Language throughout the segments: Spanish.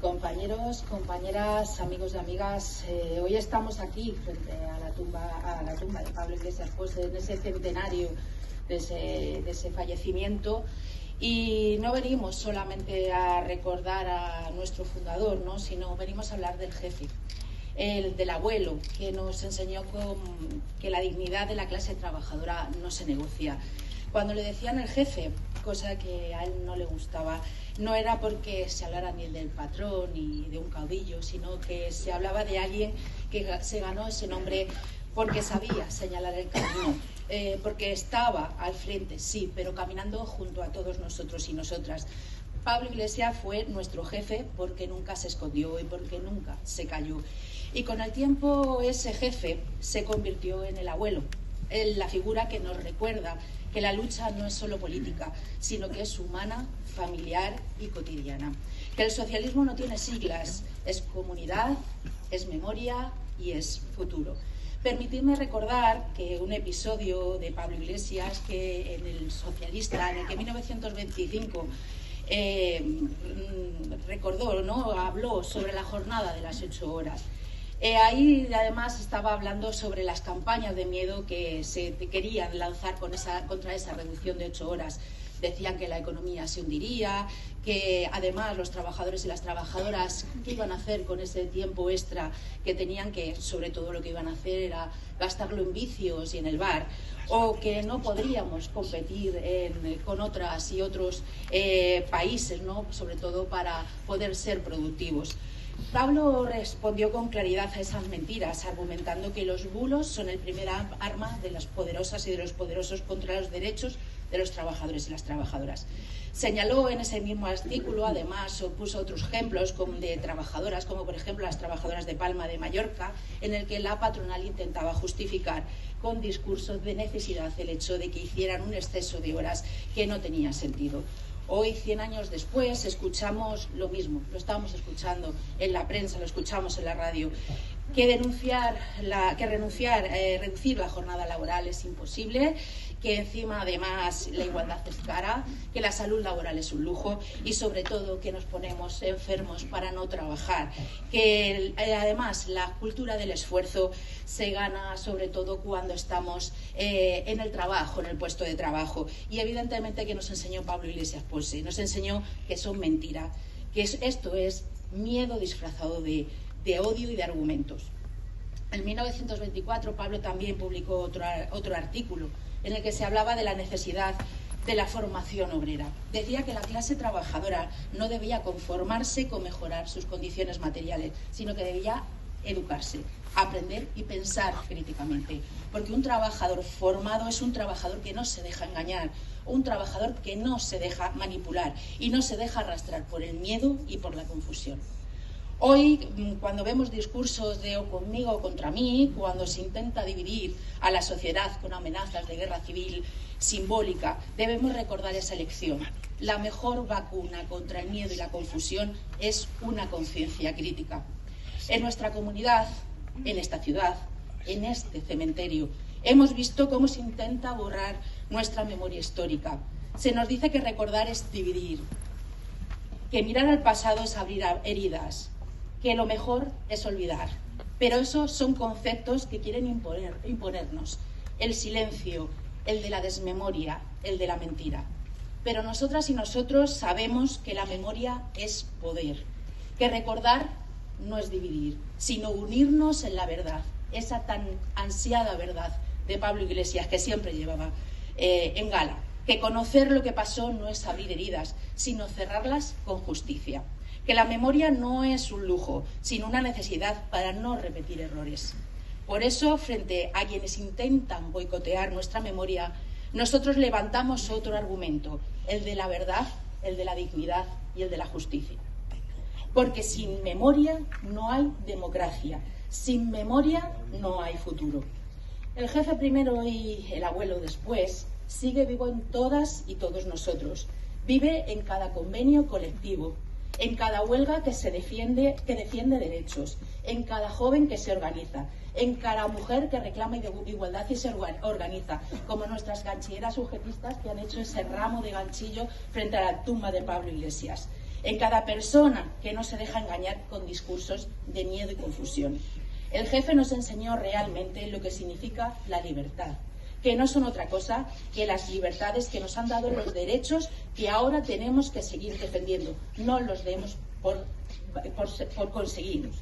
Compañeros, compañeras, amigos y amigas, hoy estamos aquí frente a la tumba de Pablo Iglesias Posse, en ese centenario de ese fallecimiento, y no venimos solamente a recordar a nuestro fundador, ¿no?, sino venimos a hablar del jefe, del abuelo, que nos enseñó que la dignidad de la clase trabajadora no se negocia. Cuando le decían el jefe, cosa que a él no le gustaba, no era porque se hablara ni del patrón ni de un caudillo, sino que se hablaba de alguien que se ganó ese nombre porque sabía señalar el camino, porque estaba al frente, sí, pero caminando junto a todos nosotros y nosotras. Pablo Iglesias fue nuestro jefe porque nunca se escondió y porque nunca se cayó. Y con el tiempo ese jefe se convirtió en el abuelo, en la figura que nos recuerda que la lucha no es solo política, sino que es humana, familiar y cotidiana. Que el socialismo no tiene siglas, es comunidad, es memoria y es futuro. Permitidme recordar que un episodio de Pablo Iglesias, que en el Socialista, en el que en 1925 recordó, ¿no?, habló sobre la jornada de las 8 horas. Ahí además estaba hablando sobre las campañas de miedo que se querían lanzar contra esa reducción de 8 horas. Decían que la economía se hundiría, que además los trabajadores y las trabajadoras, ¿qué iban a hacer con ese tiempo extra que tenían? Que sobre todo lo que iban a hacer era gastarlo en vicios y en el bar, o que no podríamos competir con otras y otros países, ¿no?, sobre todo para poder ser productivos. Pablo respondió con claridad a esas mentiras, argumentando que los bulos son el primer arma de las poderosas y de los poderosos contra los derechos de los trabajadores y las trabajadoras. Señaló en ese mismo artículo, además, puso otros ejemplos de trabajadoras, como por ejemplo las trabajadoras de Palma de Mallorca, en el que la patronal intentaba justificar con discursos de necesidad el hecho de que hicieran un exceso de horas que no tenía sentido. Hoy, 100 años después, escuchamos lo mismo, lo estamos escuchando en la prensa, lo escuchamos en la radio, que reducir la jornada laboral es imposible, que encima además la igualdad es cara, que la salud laboral es un lujo y sobre todo que nos ponemos enfermos para no trabajar, que además la cultura del esfuerzo se gana sobre todo cuando estamos en el trabajo, en el puesto de trabajo, y evidentemente que nos enseñó Pablo Iglesias Posse, nos enseñó que son mentiras, que esto es miedo disfrazado de odio y de argumentos. En 1924 Pablo también publicó otro artículo en el que se hablaba de la necesidad de la formación obrera. Decía que la clase trabajadora no debía conformarse con mejorar sus condiciones materiales, sino que debía educarse, aprender y pensar críticamente, porque un trabajador formado es un trabajador que no se deja engañar, un trabajador que no se deja manipular y no se deja arrastrar por el miedo y por la confusión. Hoy, cuando vemos discursos de o conmigo o contra mí, cuando se intenta dividir a la sociedad con amenazas de guerra civil simbólica, debemos recordar esa lección. La mejor vacuna contra el miedo y la confusión es una conciencia crítica. En nuestra comunidad, en esta ciudad, en este cementerio, hemos visto cómo se intenta borrar nuestra memoria histórica. Se nos dice que recordar es dividir, que mirar al pasado es abrir heridas, que lo mejor es olvidar. Pero esos son conceptos que quieren imponernos. El silencio, el de la desmemoria, el de la mentira. Pero nosotras y nosotros sabemos que la memoria es poder, que recordar no es dividir, sino unirnos en la verdad, esa tan ansiada verdad de Pablo Iglesias que siempre llevaba en gala, que conocer lo que pasó no es abrir heridas, sino cerrarlas con justicia, que la memoria no es un lujo, sino una necesidad para no repetir errores. Por eso, frente a quienes intentan boicotear nuestra memoria, nosotros levantamos otro argumento, el de la verdad, el de la dignidad y el de la justicia. Porque sin memoria no hay democracia, sin memoria no hay futuro. El jefe primero y el abuelo después sigue vivo en todas y todos nosotros. Vive en cada convenio colectivo, en cada huelga que defiende derechos, en cada joven que se organiza, en cada mujer que reclama igualdad y se organiza, como nuestras ganchilleras sujetistas que han hecho ese ramo de ganchillo frente a la tumba de Pablo Iglesias. en cada persona que no se deja engañar con discursos de miedo y confusión. El jefe nos enseñó realmente lo que significa la libertad, que no son otra cosa que las libertades que nos han dado los derechos que ahora tenemos que seguir defendiendo. No los demos por conseguirlos.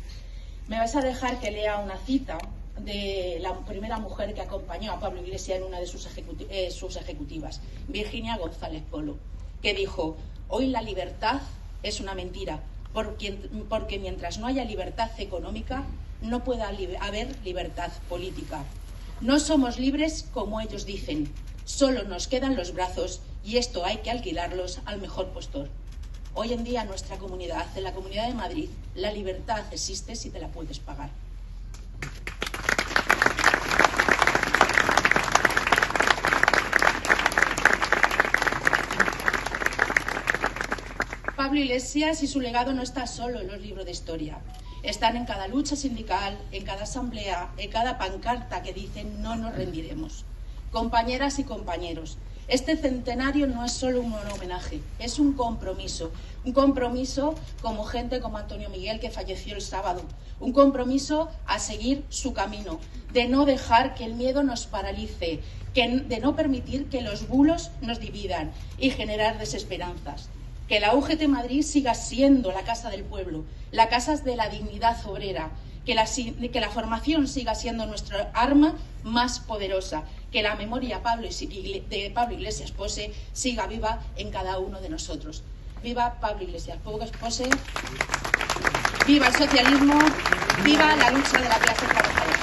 Me vais a dejar que lea una cita de la primera mujer que acompañó a Pablo Iglesias en una de sus ejecutivas, Virginia González Polo, que dijo: hoy la libertad es una mentira, porque mientras no haya libertad económica, no puede haber libertad política. No somos libres como ellos dicen, solo nos quedan los brazos y esto hay que alquilarlos al mejor postor. Hoy en día en nuestra comunidad, en la Comunidad de Madrid, la libertad existe si te la puedes pagar. Pablo Iglesias y su legado no está solo en los libros de historia. Están en cada lucha sindical, en cada asamblea, en cada pancarta que dicen no nos rendiremos. Compañeras y compañeros, este centenario no es solo un homenaje, es un compromiso como gente como Antonio Miguel, que falleció el sábado, un compromiso a seguir su camino, de no dejar que el miedo nos paralice, de no permitir que los bulos nos dividan y generar desesperanzas. Que la UGT Madrid siga siendo la casa del pueblo, la casa de la dignidad obrera, que la formación siga siendo nuestra arma más poderosa, que la memoria de Pablo Iglesias Pose siga viva en cada uno de nosotros. ¡Viva Pablo Iglesias Pose! ¡Viva el socialismo! ¡Viva la lucha de la clase trabajadora!